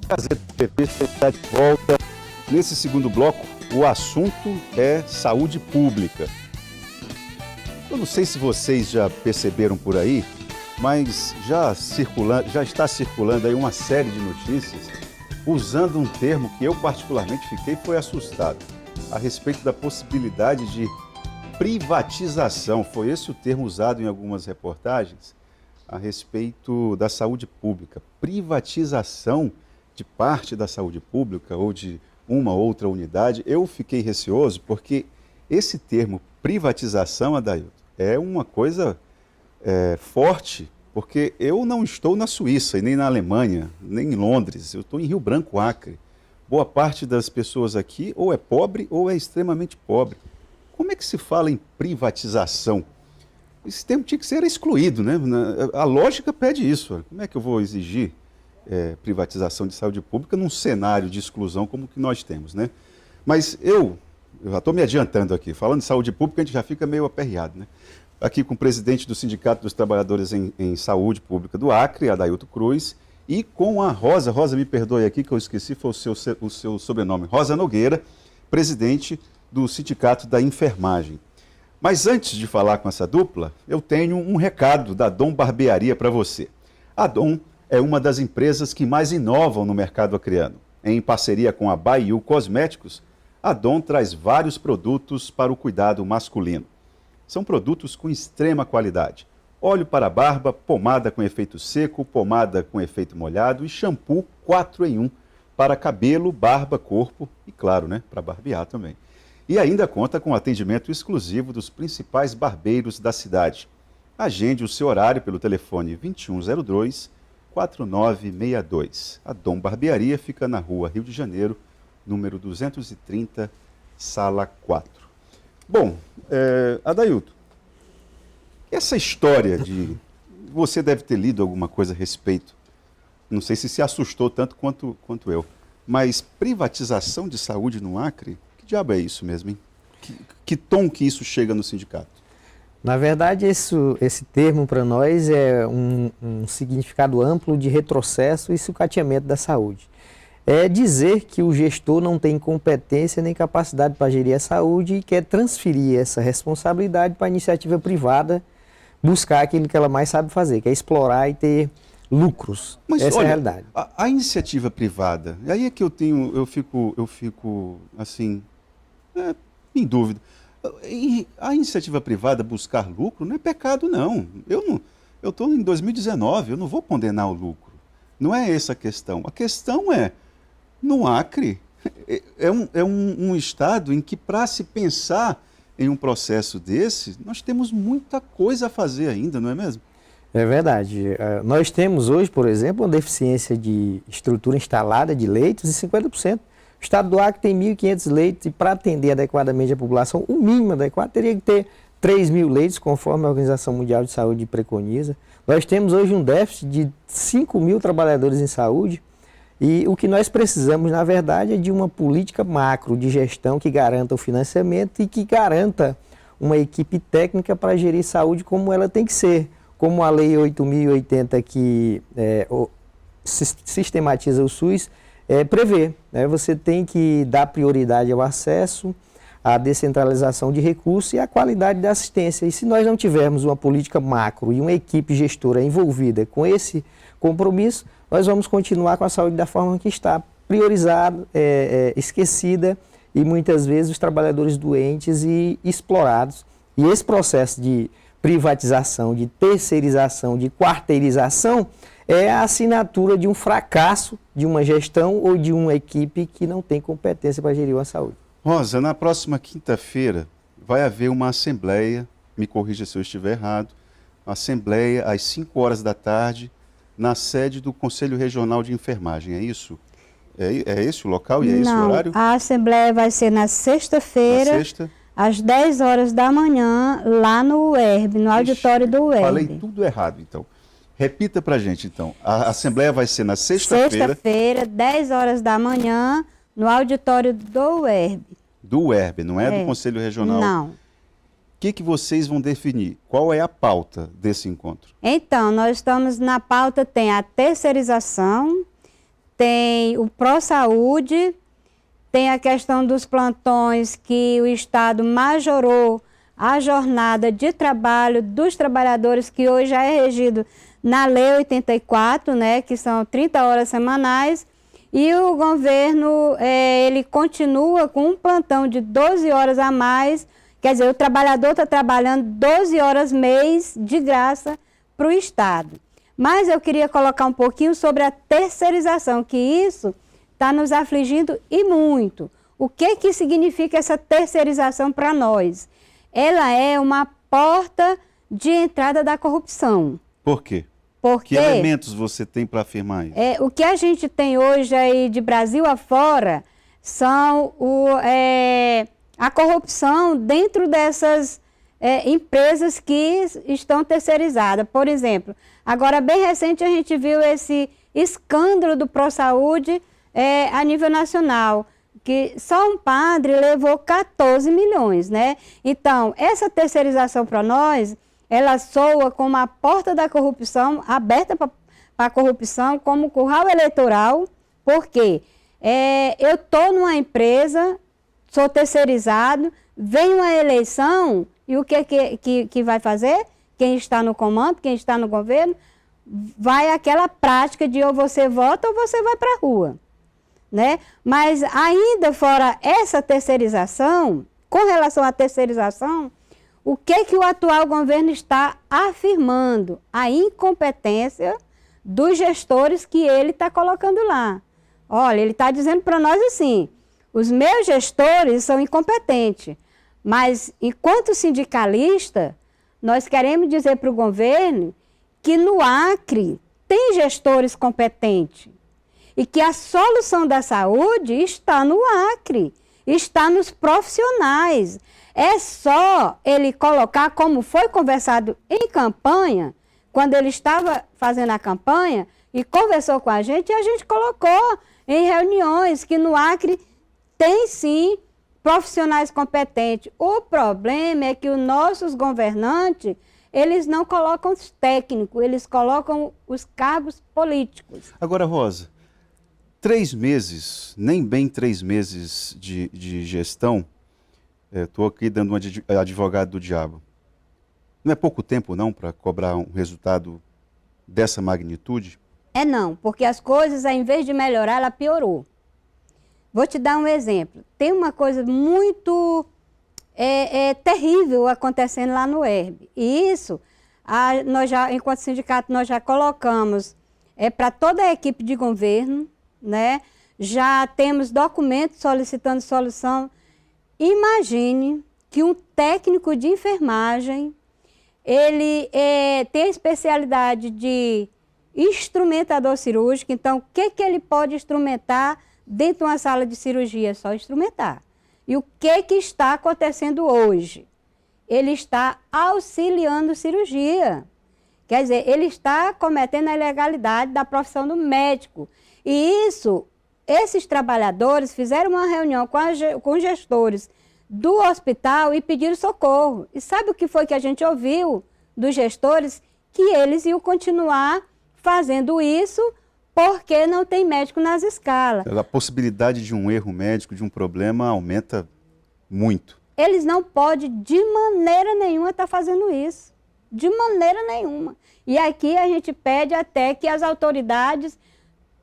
Gazeta Entrevista está de volta. Nesse segundo bloco, o assunto é saúde pública. Eu não sei se vocês já perceberam por aí, mas já está circulando aí uma série de notícias usando um termo que eu particularmente foi assustado, a respeito da possibilidade de privatização. Foi esse o termo usado em algumas reportagens a respeito da saúde pública. Privatização de parte da saúde pública ou de uma outra unidade. Eu fiquei receoso porque esse termo privatização, Adailton, é uma coisa forte, porque eu não estou na Suíça, e nem na Alemanha, nem em Londres, eu estou em Rio Branco, Acre. Boa parte das pessoas aqui ou é pobre ou é extremamente pobre. Como é que se fala em privatização? Esse termo tinha que ser excluído, né? A lógica pede isso. Como é que eu vou exigir privatização de saúde pública num cenário de exclusão como o que nós temos, né? Mas eu já estou me adiantando aqui. Falando de saúde pública, a gente já fica meio aperreado, né? Aqui com o presidente do Sindicato dos Trabalhadores em Saúde Pública do Acre, Adailton Cruz, e com a Rosa, me perdoe aqui que eu esqueci, foi o seu sobrenome, Rosa Nogueira, presidente do Sindicato da Enfermagem. Mas antes de falar com essa dupla, eu tenho um recado da Dom Barbearia para você. A Dom é uma das empresas que mais inovam no mercado acreano. Em parceria com a Baiu Cosméticos, a Dom traz vários produtos para o cuidado masculino. São produtos com extrema qualidade. Óleo para barba, pomada com efeito seco, pomada com efeito molhado e shampoo 4 em 1 para cabelo, barba, corpo e, claro, né, para barbear também. E ainda conta com atendimento exclusivo dos principais barbeiros da cidade. Agende o seu horário pelo telefone 2102-4962. A Dom Barbearia fica na rua Rio de Janeiro, número 230, sala 4. Bom, Adailton, essa história de... Você deve ter lido alguma coisa a respeito. Não sei se assustou tanto quanto eu. Mas privatização de saúde no Acre? Que diabo é isso mesmo, hein? Que tom que isso chega no sindicato? Na verdade, esse termo para nós é um significado amplo de retrocesso e sucateamento da saúde. É dizer que o gestor não tem competência nem capacidade para gerir a saúde e quer transferir essa responsabilidade para a iniciativa privada, buscar aquilo que ela mais sabe fazer, que é explorar e ter lucros. Mas, essa olha, é a realidade. A iniciativa privada, aí é que eu fico assim, em dúvida. E a iniciativa privada buscar lucro não é pecado, não. Eu estou em 2019, eu não vou condenar o lucro. Não é essa a questão. A questão é, no Acre, é um estado em que, para se pensar em um processo desse, nós temos muita coisa a fazer ainda, não é mesmo? É verdade. Nós temos hoje, por exemplo, uma deficiência de estrutura instalada de leitos de 50%. O estado do Acre tem 1.500 leitos e, para atender adequadamente a população, o mínimo adequado teria que ter 3.000 leitos, conforme a Organização Mundial de Saúde preconiza. Nós temos hoje um déficit de 5.000 trabalhadores em saúde. E o que nós precisamos, na verdade, é de uma política macro de gestão que garanta o financiamento e que garanta uma equipe técnica para gerir saúde como ela tem que ser. Como a Lei 8.080, que sistematiza o SUS, prevê. Né? Você tem que dar prioridade ao acesso, à descentralização de recursos e à qualidade da assistência. E se nós não tivermos uma política macro e uma equipe gestora envolvida com esse compromisso, nós vamos continuar com a saúde da forma que está, priorizada, esquecida e muitas vezes os trabalhadores doentes e explorados. E esse processo de privatização, de terceirização, de quarteirização é a assinatura de um fracasso de uma gestão ou de uma equipe que não tem competência para gerir a saúde. Rosa, na próxima quinta-feira vai haver uma assembleia, me corrija se eu estiver errado, uma assembleia às 5 horas da tarde, na sede do Conselho Regional de Enfermagem, é isso? É esse o local e é esse o horário? A assembleia vai ser na sexta-feira, às 10 horas da manhã, lá no UERB, no auditório do UERB. Falei tudo errado, então. Repita pra gente, então. A assembleia vai ser na sexta-feira. Sexta-feira, 10 horas da manhã, no auditório do UERB. Do UERB, não é do Conselho Regional? Não. O que vocês vão definir? Qual é a pauta desse encontro? Então, nós estamos na pauta, tem a terceirização, tem o ProSaúde, tem a questão dos plantões que o Estado majorou a jornada de trabalho dos trabalhadores, que hoje já é regido na Lei 84, né, que são 30 horas semanais, e o governo ele continua com um plantão de 12 horas a mais, quer dizer, o trabalhador está trabalhando 12 horas mês de graça para o Estado. Mas eu queria colocar um pouquinho sobre a terceirização, que isso está nos afligindo e muito. O que significa essa terceirização para nós? Ela é uma porta de entrada da corrupção. Por quê? Porque que elementos você tem para afirmar isso? O que a gente tem hoje aí de Brasil afora são a corrupção dentro dessas empresas que estão terceirizadas. Por exemplo, agora bem recente a gente viu esse escândalo do ProSaúde a nível nacional, que só um padre levou 14 milhões, né? Então, essa terceirização para nós, ela soa como a porta da corrupção, aberta para a corrupção, como curral eleitoral, porque eu estou numa empresa, sou terceirizado, vem uma eleição, e o que vai fazer? Quem está no comando, quem está no governo, vai aquela prática de ou você vota ou você vai para a rua. Né? Mas ainda fora essa terceirização, com relação à terceirização, o que o atual governo está afirmando? A incompetência dos gestores que ele está colocando lá. Olha, ele está dizendo para nós assim, os meus gestores são incompetentes, mas enquanto sindicalista, nós queremos dizer para o governo que no Acre tem gestores competentes. E que a solução da saúde está no Acre, está nos profissionais. É só ele colocar, como foi conversado em campanha, quando ele estava fazendo a campanha e conversou com a gente, e a gente colocou em reuniões que no Acre tem sim profissionais competentes. O problema é que os nossos governantes, eles não colocam os técnicos, eles colocam os cargos políticos. Agora, Rosa, 3 meses, nem bem 3 meses de gestão, estou aqui dando uma de advogado do diabo. Não é pouco tempo não para cobrar um resultado dessa magnitude? Não, porque as coisas, ao invés de melhorar, ela piorou. Vou te dar um exemplo. Tem uma coisa muito terrível acontecendo lá no ERB. E isso, nós já, enquanto sindicato, nós já colocamos para toda a equipe de governo, né? Já temos documentos solicitando solução. Imagine que um técnico de enfermagem, ele tem a especialidade de instrumentador cirúrgico. Então, o que ele pode instrumentar dentro de uma sala de cirurgia? Só instrumentar. E o que está acontecendo hoje? Ele está auxiliando cirurgia. Quer dizer, ele está cometendo a ilegalidade da profissão do médico. E esses trabalhadores fizeram uma reunião com os gestores do hospital e pediram socorro. E sabe o que foi que a gente ouviu dos gestores? Que eles iam continuar fazendo isso porque não tem médico nas escalas. A possibilidade de um erro médico, de um problema, aumenta muito. Eles não podem, de maneira nenhuma, estar fazendo isso. De maneira nenhuma. E aqui a gente pede até que as autoridades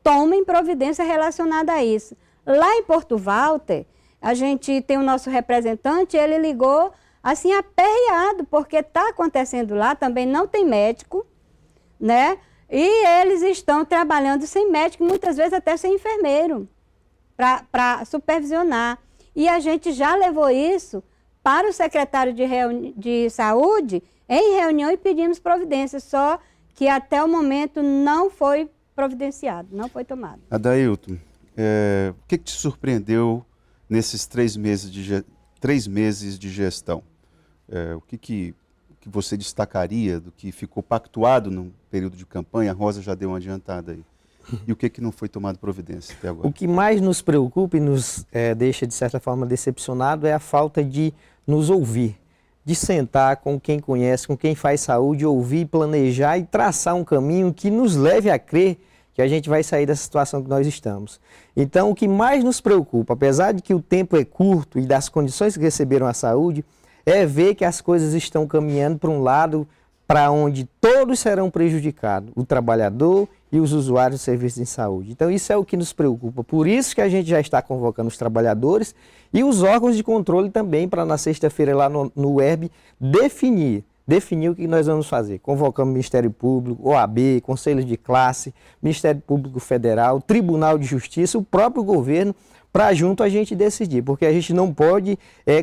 tomem providência relacionada a isso. Lá em Porto Walter, a gente tem o nosso representante, ele ligou assim aperreado, porque está acontecendo lá, também não tem médico, né? E eles estão trabalhando sem médico, muitas vezes até sem enfermeiro, para supervisionar. E a gente já levou isso para o secretário de saúde em reunião e pedimos providência, só que até o momento não foi providenciado, não foi tomado. Adailton, o que te surpreendeu nesses 3 meses de gestão? O que você destacaria do que ficou pactuado no período de campanha? A Rosa já deu uma adiantada aí. E o que não foi tomado providência até agora? O que mais nos preocupa e nos deixa, de certa forma, decepcionado é a falta de nos ouvir, de sentar com quem conhece, com quem faz saúde, ouvir, planejar e traçar um caminho que nos leve a crer que a gente vai sair dessa situação que nós estamos. Então, o que mais nos preocupa, apesar de que o tempo é curto e das condições que receberam a saúde, é ver que as coisas estão caminhando para um lado para onde todos serão prejudicados, o trabalhador e os usuários de serviços em saúde. Então, isso é o que nos preocupa. Por isso que a gente já está convocando os trabalhadores e os órgãos de controle também para, na sexta-feira, lá no UERB, definir o que nós vamos fazer. Convocamos o Ministério Público, OAB, Conselhos de Classe, Ministério Público Federal, Tribunal de Justiça, o próprio governo, para junto a gente decidir, porque a gente não pode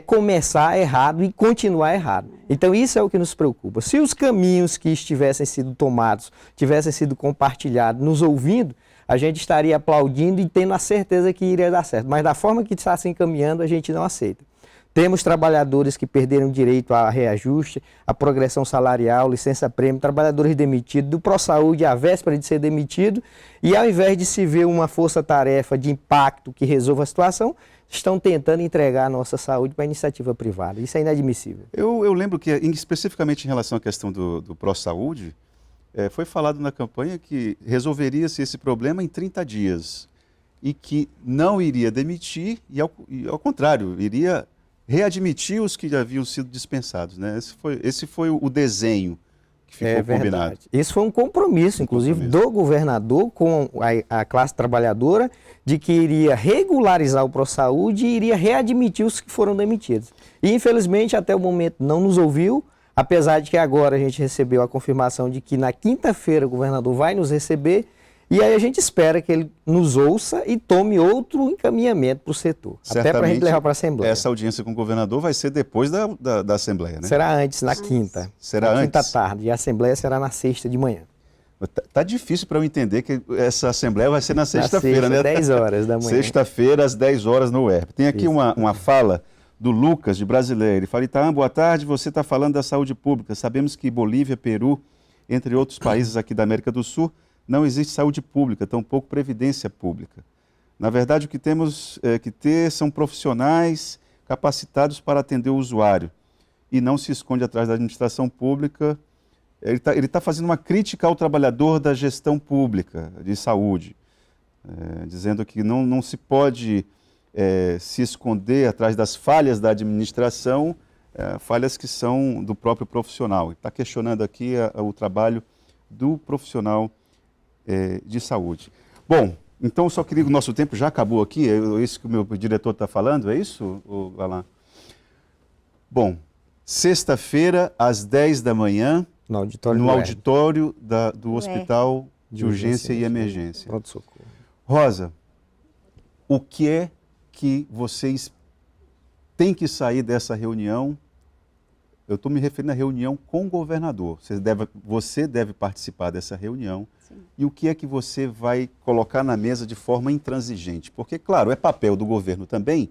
começar errado e continuar errado. Então isso é o que nos preocupa. Se os caminhos que tivessem sido tomados, tivessem sido compartilhados, nos ouvindo, a gente estaria aplaudindo e tendo a certeza que iria dar certo. Mas da forma que está se encaminhando, a gente não aceita. Temos trabalhadores que perderam direito a reajuste, a progressão salarial, licença-prêmio, trabalhadores demitidos, do ProSaúde à véspera de ser demitido, e ao invés de se ver uma força-tarefa de impacto que resolva a situação, estão tentando entregar a nossa saúde para a iniciativa privada. Isso é inadmissível. Eu lembro que, especificamente em relação à questão do ProSaúde, foi falado na campanha que resolveria-se esse problema em 30 dias e que não iria demitir e ao contrário, iria readmitir os que já haviam sido dispensados, né? Esse foi o desenho que ficou combinado. Esse foi um compromisso, inclusive, do governador com a classe trabalhadora, de que iria regularizar o ProSaúde e iria readmitir os que foram demitidos. E, infelizmente, até o momento não nos ouviu, apesar de que agora a gente recebeu a confirmação de que na quinta-feira o governador vai nos receber. E aí a gente espera que ele nos ouça e tome outro encaminhamento para o setor. Certamente, até para a gente levar para a Assembleia. Essa audiência com o governador vai ser depois da Assembleia, né? Será antes, na quinta. Será na antes? Quinta tarde. E a Assembleia será na sexta de manhã. Tá difícil para eu entender que essa Assembleia vai ser na sexta-feira, né? 10 horas da manhã. Sexta-feira, às 10 horas no UERB. Tem aqui uma fala do Lucas, de Brasileiro. Ele fala: Itaam, boa tarde, você está falando da saúde pública. Sabemos que Bolívia, Peru, entre outros países aqui da América do Sul, não existe saúde pública, tampouco previdência pública. Na verdade, o que temos que ter são profissionais capacitados para atender o usuário e não se esconde atrás da administração pública. Ele tá fazendo uma crítica ao trabalhador da gestão pública de saúde, dizendo que não se pode se esconder atrás das falhas da administração, falhas que são do próprio profissional. Está questionando aqui o trabalho do profissional de saúde. Bom, então eu só queria, o nosso tempo já acabou aqui, é isso que o meu diretor está falando, é isso, Alain? Bom, sexta-feira, às 10 da manhã, no auditório do Hospital de Urgência e Emergência. Pronto-socorro. Rosa, o que é que vocês têm que sair dessa reunião? Eu estou me referindo à reunião com o governador. Você deve participar dessa reunião. Sim. E o que é que você vai colocar na mesa de forma intransigente? Porque, claro, é papel do governo também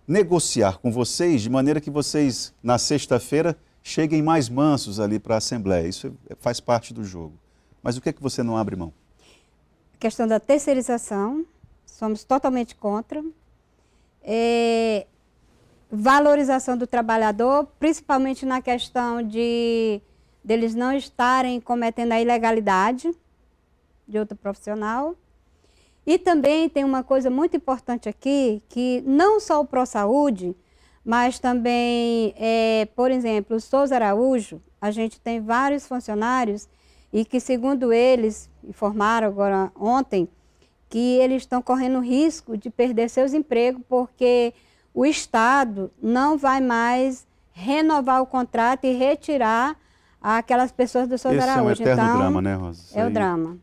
negociar com vocês de maneira que vocês, na sexta-feira, cheguem mais mansos ali para a Assembleia. Isso faz parte do jogo. Mas o que é que você não abre mão? A questão da terceirização, somos totalmente contra. Valorização do trabalhador, principalmente na questão deles não estarem cometendo a ilegalidade de outro profissional. E também tem uma coisa muito importante aqui, que não só o ProSaúde, mas também, por exemplo, o Souza Araújo, a gente tem vários funcionários e que, segundo eles, informaram agora ontem, que eles estão correndo risco de perder seus empregos porque o Estado não vai mais renovar o contrato e retirar aquelas pessoas do Souza Araújo. Esse é um eterno drama, né, Rosa? É o drama.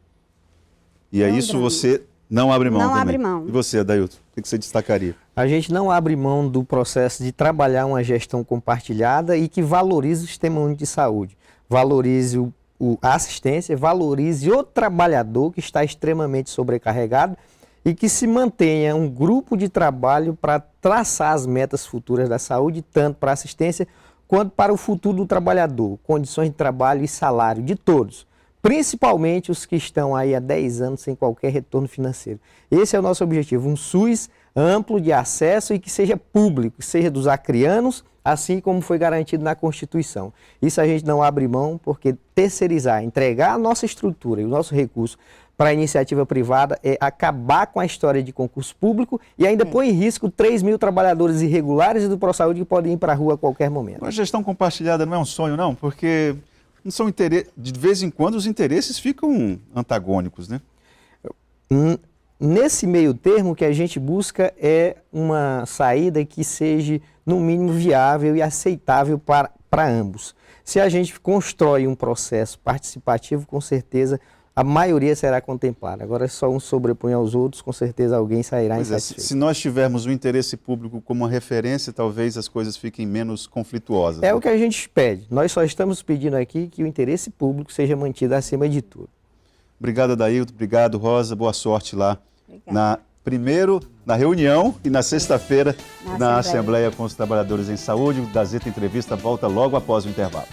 E é isso, você não abre mão também? Não abre mão. E você, Adailton, o que você destacaria? A gente não abre mão do processo de trabalhar uma gestão compartilhada e que valorize o Sistema Único de Saúde, valorize a assistência, valorize o trabalhador que está extremamente sobrecarregado e que se mantenha um grupo de trabalho para traçar as metas futuras da saúde, tanto para a assistência quanto para o futuro do trabalhador, condições de trabalho e salário de todos, principalmente os que estão aí há 10 anos sem qualquer retorno financeiro. Esse é o nosso objetivo, um SUS amplo de acesso e que seja público, que seja dos acrianos, assim como foi garantido na Constituição. Isso a gente não abre mão, porque terceirizar, entregar a nossa estrutura e o nosso recurso para a iniciativa privada é acabar com a história de concurso público e ainda põe em risco 3 mil trabalhadores irregulares e do ProSaúde que podem ir para a rua a qualquer momento. A gestão compartilhada não é um sonho, não? Porque não são de vez em quando os interesses ficam antagônicos, né? Nesse meio termo, o que a gente busca é uma saída que seja, no mínimo, viável e aceitável para ambos. Se a gente constrói um processo participativo, com certeza a maioria será contemplada. Agora, só um sobrepõe aos outros, com certeza alguém sairá insatisfeito. Se nós tivermos o interesse público como uma referência, talvez as coisas fiquem menos conflituosas. É o que a gente pede. Nós só estamos pedindo aqui que o interesse público seja mantido acima de tudo. Obrigado, Adailton. Obrigado, Rosa. Boa sorte lá. Primeiro na reunião e na sexta-feira na Assembleia com os Trabalhadores em Saúde. O Gazeta Entrevista volta logo após o intervalo.